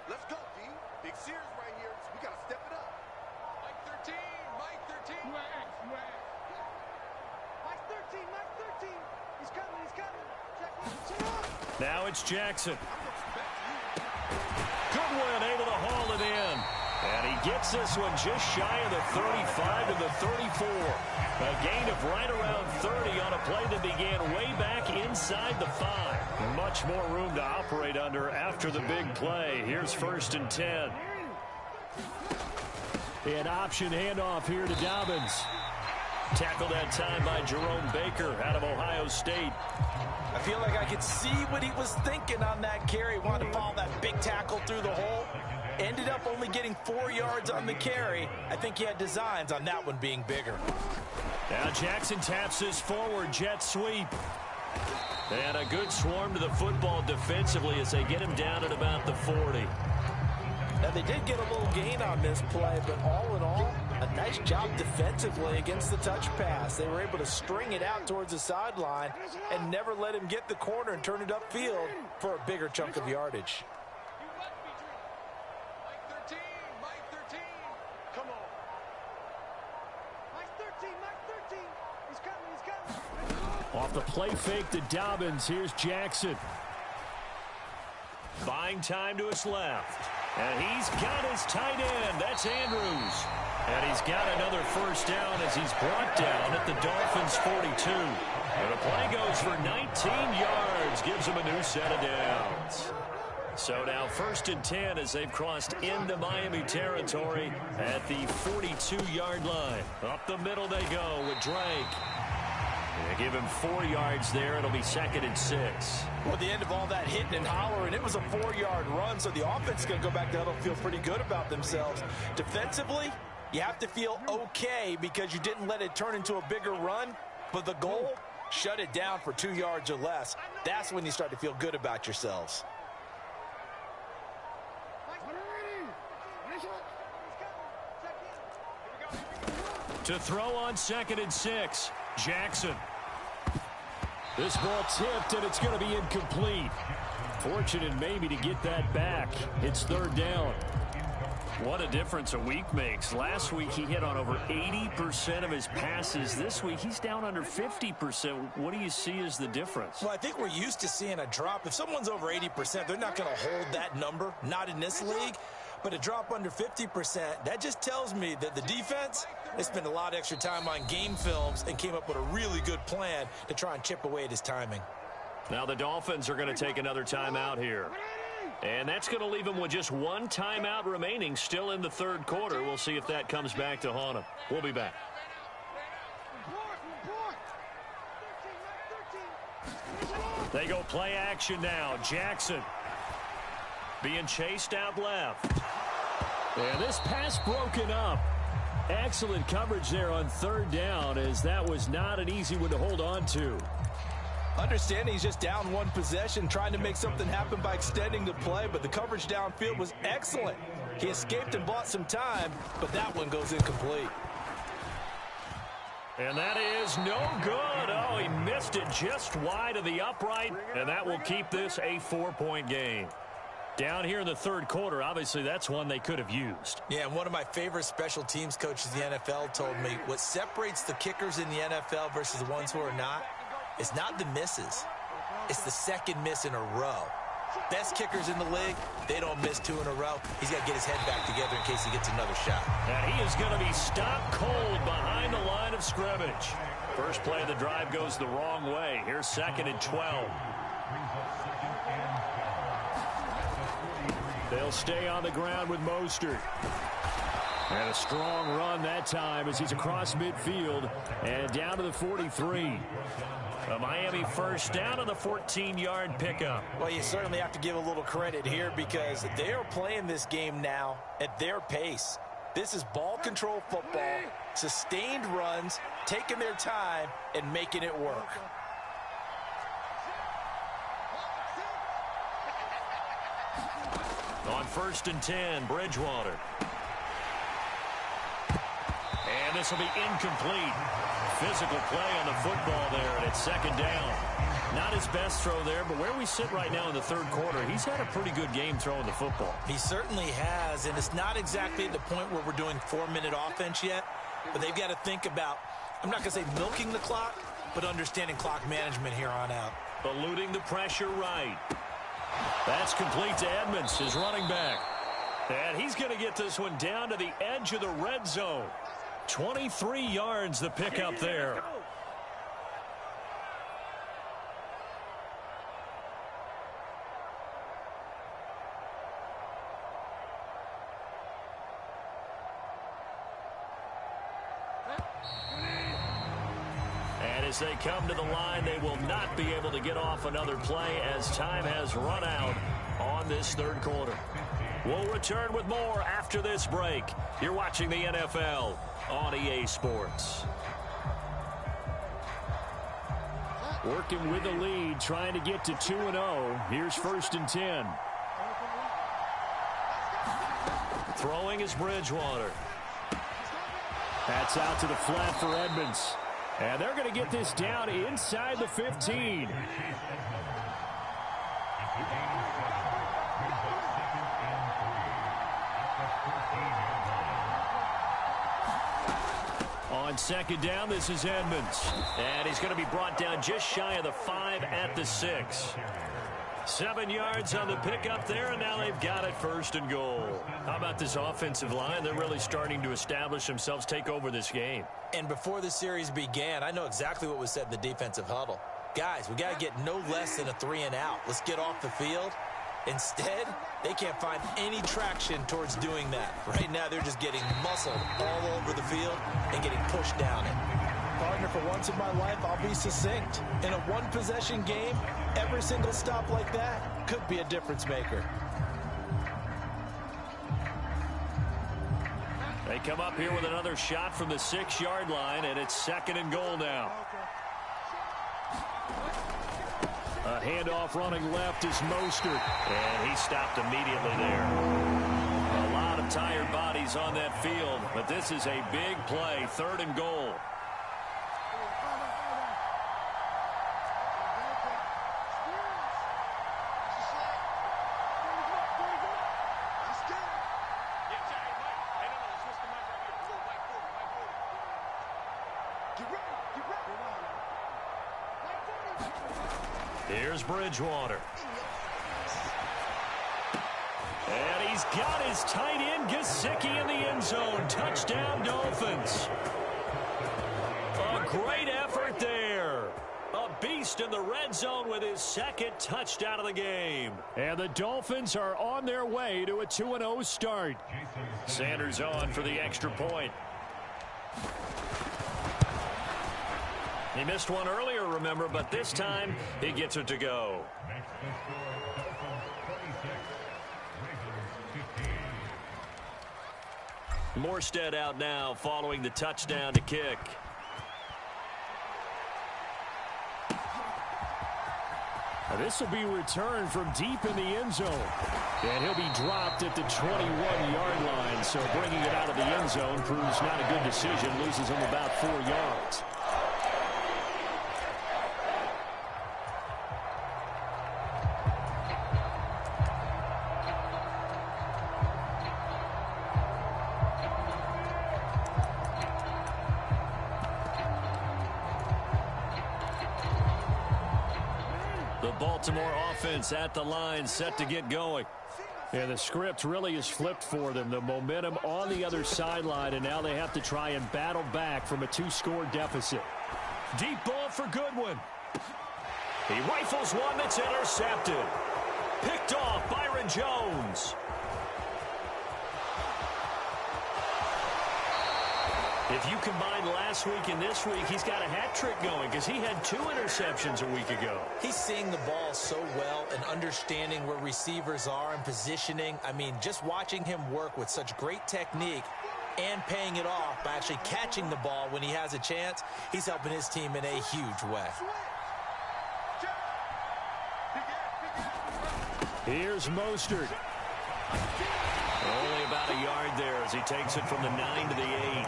Let's go, D. Big Sears right here. We got to step it up. Mike 13. Mike 13. Mike 13. Mike 13. He's coming. He's coming. Now it's Jackson. Goodwin able to haul it in. And he gets this one just shy of the 35 to the 34. A gain of right around 30 on a play that began way back inside the 5. Much more room to operate under after the big play. Here's 1st and 10. An option handoff here to Dobbins. Tackled that time by Jerome Baker out of Ohio State. I feel like I could see what he was thinking on that carry. Wanted to follow that big tackle through the hole. Ended up only getting 4 yards on the carry. I think he had designs on that one being bigger. Now Jackson taps his forward jet sweep. And a good swarm to the football defensively as they get him down at about the 40. Now they did get a little gain on this play, but all in all, a nice job defensively against the touch pass. They were able to string it out towards the sideline and never let him get the corner and turn it upfield for a bigger chunk of yardage. Off the play fake to Dobbins. Here's Jackson. Buying time to his left. And he's got his tight end. That's Andrews. And he's got another 1st down as he's brought down at the Dolphins' 42. And the play goes for 19 yards. Gives him a new set of downs. So now 1st and 10 as they've crossed into Miami territory at the 42-yard line. Up the middle they go with Drake. They give him 4 yards there. It'll be 2nd and 6. Well, at the end of all that hitting and hollering, it was a 4-yard run, so the offense is going to go back to huddle, feel pretty good about themselves. Defensively, you have to feel okay because you didn't let it turn into a bigger run, but the goal, shut it down for 2 yards or less. That's when you start to feel good about yourselves. To throw on 2nd and 6, Jackson. This ball tipped, and it's going to be incomplete. Fortunate maybe to get that back. It's 3rd down. What a difference a week makes. Last week he hit on over 80% of his passes. This week he's down under 50%. What do you see as the difference? Well, I think we're used to seeing a drop. If someone's over 80%, they're not going to hold that number, not in this league. But a drop under 50%, that just tells me that the defense, they spent a lot of extra time on game films and came up with a really good plan to try and chip away at his timing. Now the Dolphins are going to take another timeout here. And that's going to leave them with just 1 timeout remaining still in the 3rd quarter. We'll see if that comes back to haunt them. We'll be back. They go play action now. Jackson being chased out left. And this pass broken up. Excellent coverage there on third down, as that was not an easy one to hold on to. Understanding he's just down one possession, trying to make something happen by extending the play, but the coverage downfield was excellent. He escaped and bought some time, but that one goes incomplete. And that is no good. Oh, he missed it just wide of the upright, and that will keep this a 4-point game. Down here in the third quarter, obviously that's one they could have used. Yeah, and one of my favorite special teams coaches in the NFL told me what separates the kickers in the NFL versus the ones who are not is not the misses. It's the second miss in a row. Best kickers in the league, they don't miss 2 in a row. He's got to get his head back together in case he gets another shot. And he is going to be stopped cold behind the line of scrimmage. First play of the drive goes the wrong way. Here's 2nd and 12. They'll stay on the ground with Mostert. And a strong run that time as he's across midfield and down to the 43. A Miami first down on the 14-yard pickup. Well, you certainly have to give a little credit here because they are playing this game now at their pace. This is ball control football, sustained runs, taking their time, and making it work. On 1st and 10, Bridgewater. And this will be incomplete. Physical play on the football there, and it's 2nd down. Not his best throw there, but where we sit right now in the third quarter, he's had a pretty good game throwing the football. He certainly has, and it's not exactly at the point where we're doing 4-minute offense yet, but they've got to think about, I'm not going to say milking the clock, but understanding clock management here on out. Eluding the pressure right. That's complete to Edmonds, his running back. And he's going to get this one down to the edge of the red zone. 23 yards the pickup there. And as they come to the line, they will not be able to get off another play as time has run out on this third quarter. We'll return with more after this break. You're watching the NFL on EA Sports. Working with the lead, trying to get to 2-0. Here's 1st and 10. Throwing is Bridgewater. That's out to the flat for Edmonds. And they're going to get this down inside the 15. On 2nd down, this is Edmonds. And he's going to be brought down just shy of the 5 at the 6. 7 yards on the pickup there, and now they've got it 1st and goal. How about this offensive line? They're really starting to establish themselves, take over this game. And before the series began, I know exactly what was said in the defensive huddle. Guys, we got to get no less than a 3 and out. Let's get off the field. Instead, they can't find any traction towards doing that. Right now, they're just getting muscled all over the field and getting pushed down it. Partner, for once in my life, I'll be succinct. In a one-possession game, every single stop like that could be a difference maker. They come up here with another shot from the 6-yard line, and it's 2nd and goal now. A handoff running left is Mostert, and he stopped immediately there. A lot of tired bodies on that field, but this is a big play, 3rd and goal. Here's Bridgewater. And he's got his tight end, Gesicki, in the end zone. Touchdown, Dolphins. A great effort there. A beast in the red zone with his 2nd touchdown of the game. And the Dolphins are on their way to a 2-0 start. Sanders on for the extra point. He missed one earlier, remember, but this time he gets it to go. Morstead out now following the touchdown to kick. This will be returned from deep in the end zone. And he'll be dropped at the 21-yard line. So bringing it out of the end zone proves not a good decision. Loses him about 4 yards. Baltimore offense at the line, set to get going. And the script really is flipped for them. The momentum on the other sideline, and now they have to try and battle back from a 2-score deficit. Deep ball for Goodwin. He rifles one that's intercepted. Picked off Byron Jones. If you combine last week and this week, he's got a hat trick going because he had 2 interceptions a week ago. He's seeing the ball so well and understanding where receivers are and positioning. I mean, just watching him work with such great technique and paying it off by actually catching the ball when he has a chance, he's helping his team in a huge way. Here's Mostert. Only about a yard there as he takes it from the 9 to the 8.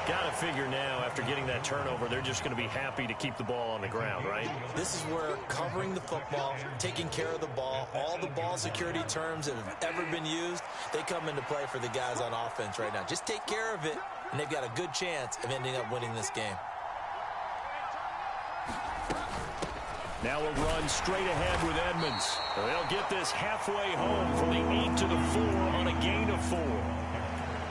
Got to figure now, after getting that turnover, they're just going to be happy to keep the ball on the ground, right? This is where covering the football, taking care of the ball, all the ball security terms that have ever been used, they come into play for the guys on offense right now. Just take care of it, and they've got a good chance of ending up winning this game. Now a run straight ahead with Edmonds. They'll get this halfway home from the 8 to the 4 on a gain of 4.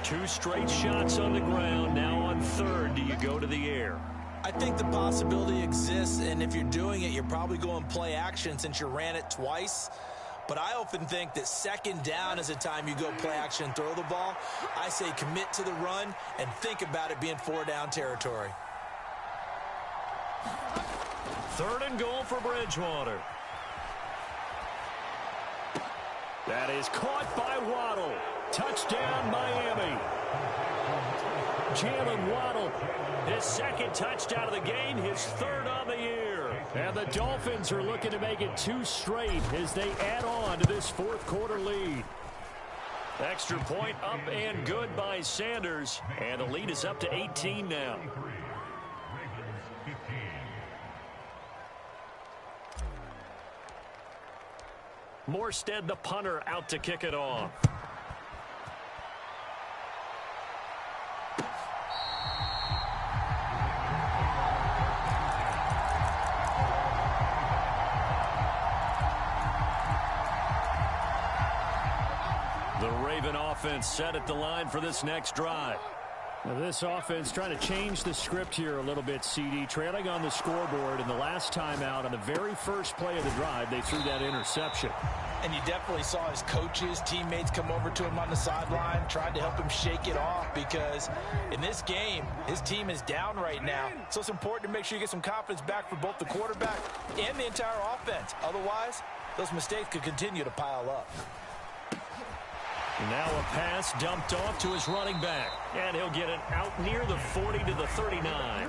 2 straight shots on the ground. Now on 3rd, do you go to the air? I think the possibility exists, and if you're doing it, you're probably going play action since you ran it twice. But I often think that 2nd down is the time you go play action and throw the ball. I say commit to the run and think about it being 4-down territory. 3rd and goal for Bridgewater. That is caught by Waddle. Touchdown, Miami. Jalen Waddle, his 2nd touchdown of the game, his 3rd on the year. And the Dolphins are looking to make it 2 straight as they add on to this 4th quarter lead. Extra point up and good by Sanders. And the lead is up to 18 now. Morstead, the punter, out to kick it off. The Raven offense set at the line for this next drive. Now this offense trying to change the script here a little bit, CD. Trailing on the scoreboard, and the last time out on the very first play of the drive, they threw that interception. And you definitely saw his coaches, teammates come over to him on the sideline, tried to help him shake it off because in this game, his team is down right now. So it's important to make sure you get some confidence back for both the quarterback and the entire offense. Otherwise, those mistakes could continue to pile up. Now a pass dumped off to his running back. And he'll get it out near the 40 to the 39.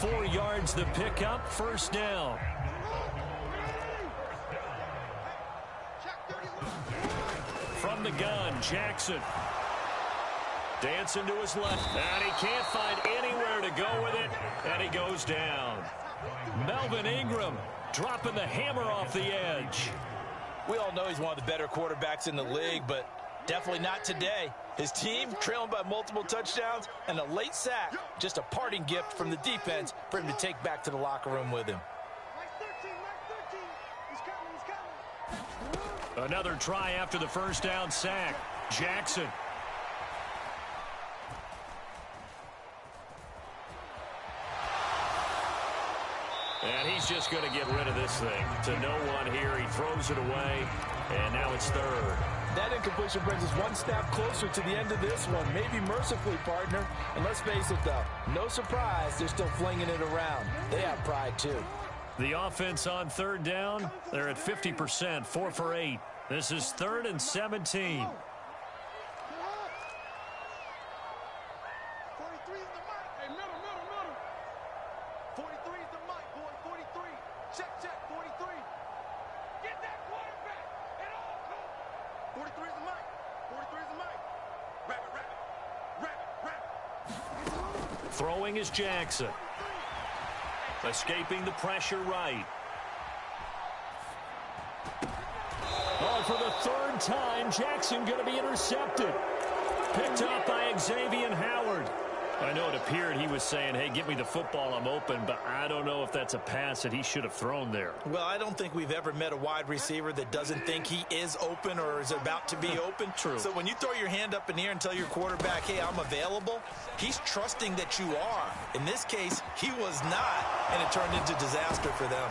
4 yards the pickup, 1st down. From the gun, Jackson. Dancing to his left. And he can't find anywhere to go with it. And he goes down. Melvin Ingram dropping the hammer off the edge. We all know he's one of the better quarterbacks in the league, but definitely not today. His team trailing by multiple touchdowns and a late sack. Just a parting gift from the defense for him to take back to the locker room with him. Another try after the 1st down sack. Jackson. And he's just going to get rid of this thing. To no one here. He throws it away. And now it's 3rd. That incompletion brings us one step closer to the end of this one. Maybe mercifully, partner. And let's face it, though. No surprise, they're still flinging it around. They have pride, too. The offense on 3rd down. They're at 50%, 4 for 8. This is 3rd and 17. Throwing is Jackson. Escaping the pressure right. Oh, for the third time, Jackson going to be intercepted. Picked up by Xavier Howard. I know it appeared he was saying, hey, give me the football, I'm open, but I don't know if that's a pass that he should have thrown there. Well, I don't think we've ever met a wide receiver that doesn't think he is open or is about to be open. True. So when you throw your hand up in the air and tell your quarterback, hey, I'm available, he's trusting that you are. In this case, he was not, and it turned into disaster for them.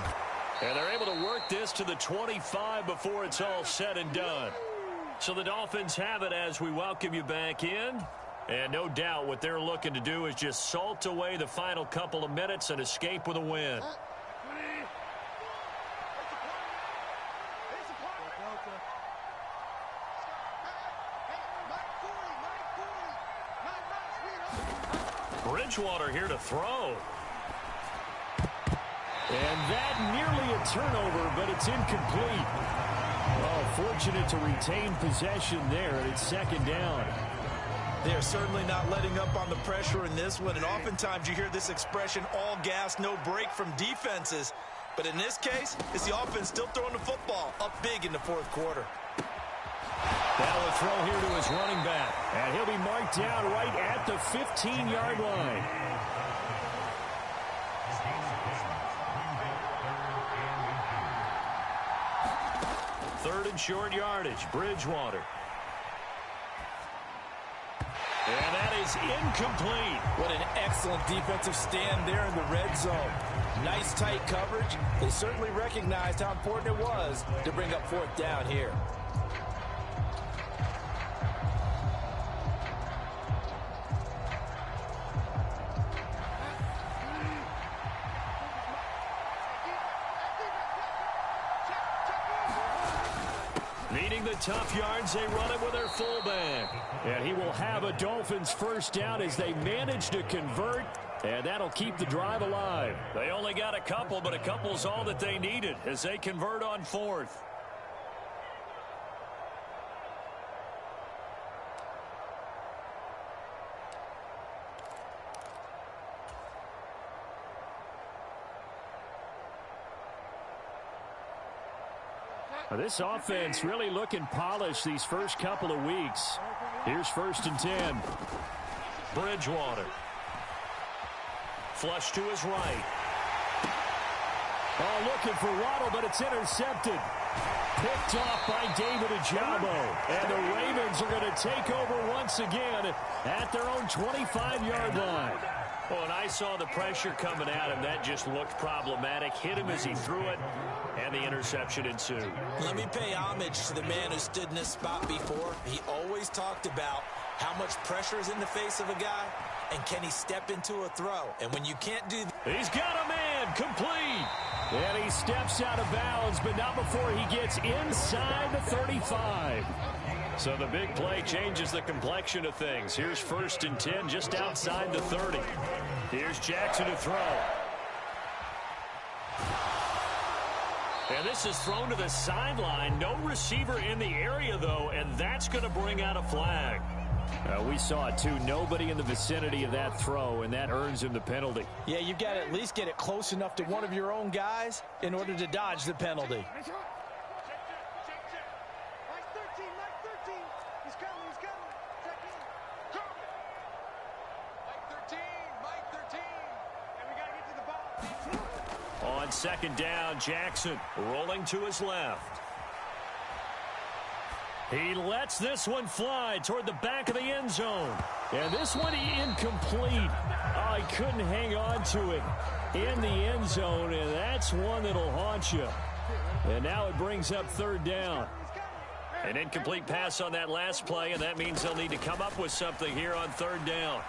And they're able to work this to the 25 before it's all said and done. So the Dolphins have it as we welcome you back in. And no doubt what they're looking to do is just salt away the final couple of minutes and escape with a win. Bridgewater here to throw. And that nearly a turnover, but it's incomplete. Oh, fortunate to retain possession there, and it's second down. They're certainly not letting up on the pressure in this one, and oftentimes you hear this expression, all gas, no break from defenses. But in this case, it's the offense still throwing the football up big in the fourth quarter. Now a throw here to his running back, and he'll be marked down right at the 15-yard line. Third and short yardage, Bridgewater. And that is incomplete. What an excellent defensive stand there in the red zone. Nice tight coverage. They certainly recognized how important it was to bring up fourth down here. Needing the tough yards, they run it with their fullback. And he will have a Dolphins first down as they manage to convert, and that'll keep the drive alive. They only got a couple, but a couple's all that they needed as they convert on fourth. This offense really looking polished these first couple of weeks. Here's 1st and 10. Bridgewater. Flush to his right. Oh, looking for Waddle, but it's intercepted. Picked off by David Ojabo. And the Ravens are going to take over once again at their own 25-yard line. Oh, and I saw the pressure coming at him. That just looked problematic. Hit him as he threw it, and the interception ensued. Let me pay homage to the man who stood in this spot before. He always talked about how much pressure is in the face of a guy, and can he step into a throw? And when you can't do that, he's got a man, complete. And he steps out of bounds, but not before he gets inside the 35. So the big play changes the complexion of things. Here's 1st and 10 just outside the 30. Here's Jackson to throw. And this is thrown to the sideline. No receiver in the area, though, and that's going to bring out a flag. We saw it, too. Nobody in the vicinity of that throw, and that earns him the penalty. Yeah, you've got to at least get it close enough to one of your own guys in order to dodge the penalty. On 2nd down, Jackson rolling to his left. He lets this one fly toward the back of the end zone. And this one incomplete. Oh, he couldn't hang on to it in the end zone, and that's one that'll haunt you. And now it brings up 3rd down. An incomplete pass on that last play, and that means they'll need to come up with something here on 3rd down.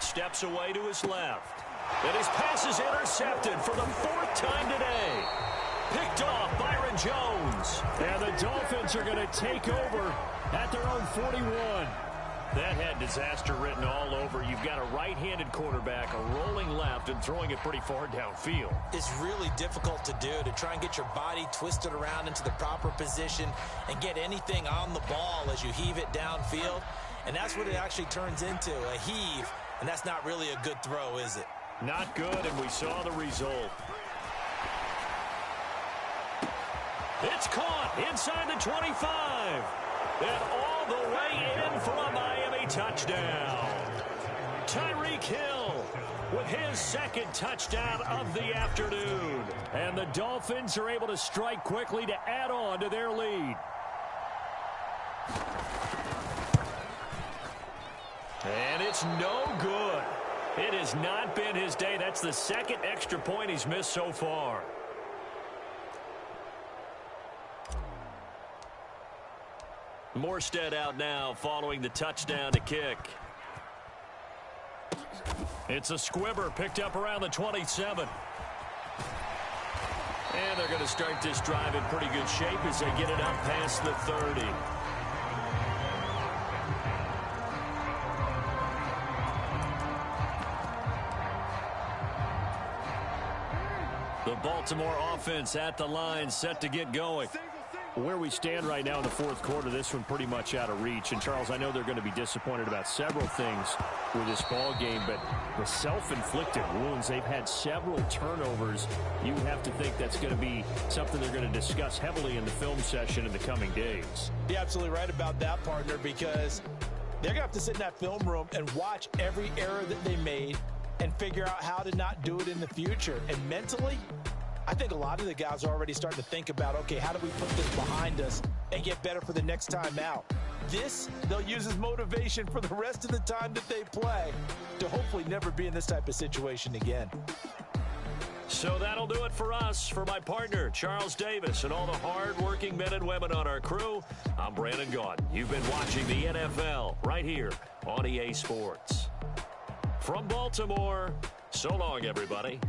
Steps away to his left. And his pass is intercepted for the 4th time today. Picked off Byron Jones. And the Dolphins are going to take over at their own 41. That had disaster written all over. You've got a right-handed quarterback, a rolling left, and throwing it pretty far downfield. It's really difficult to do, to try and get your body twisted around into the proper position and get anything on the ball as you heave it downfield. And that's what it actually turns into, a heave. And that's not really a good throw, is it? Not good, and we saw the result. It's caught inside the 25. And all the way in for a Miami touchdown. Tyreek Hill with his second touchdown of the afternoon. And the Dolphins are able to strike quickly to add on to their lead. And it's no good. It has not been his day. That's the second extra point he's missed so far. Morstead out now following the touchdown to kick. It's a squibber picked up around the 27. And they're going to start this drive in pretty good shape as they get it up past the 30. The Baltimore offense at the line, set to get going. Where we stand right now in the fourth quarter, this one pretty much out of reach. And, Charles, I know they're going to be disappointed about several things with this ball game, but the self-inflicted wounds, they've had several turnovers. You have to think that's going to be something they're going to discuss heavily in the film session in the coming days. You're absolutely right about that, partner, because they're going to have to sit in that film room and watch every error that they made and figure out how to not do it in the future. And mentally, I think a lot of the guys are already starting to think about, okay, how do we put this behind us and get better for the next time out? This, they'll use as motivation for the rest of the time that they play to hopefully never be in this type of situation again. So that'll do it for us. For my partner, Charles Davis, and all the hard-working men and women on our crew, I'm Brandon Gaudin. You've been watching the NFL right here on EA Sports. From Baltimore, so long, everybody.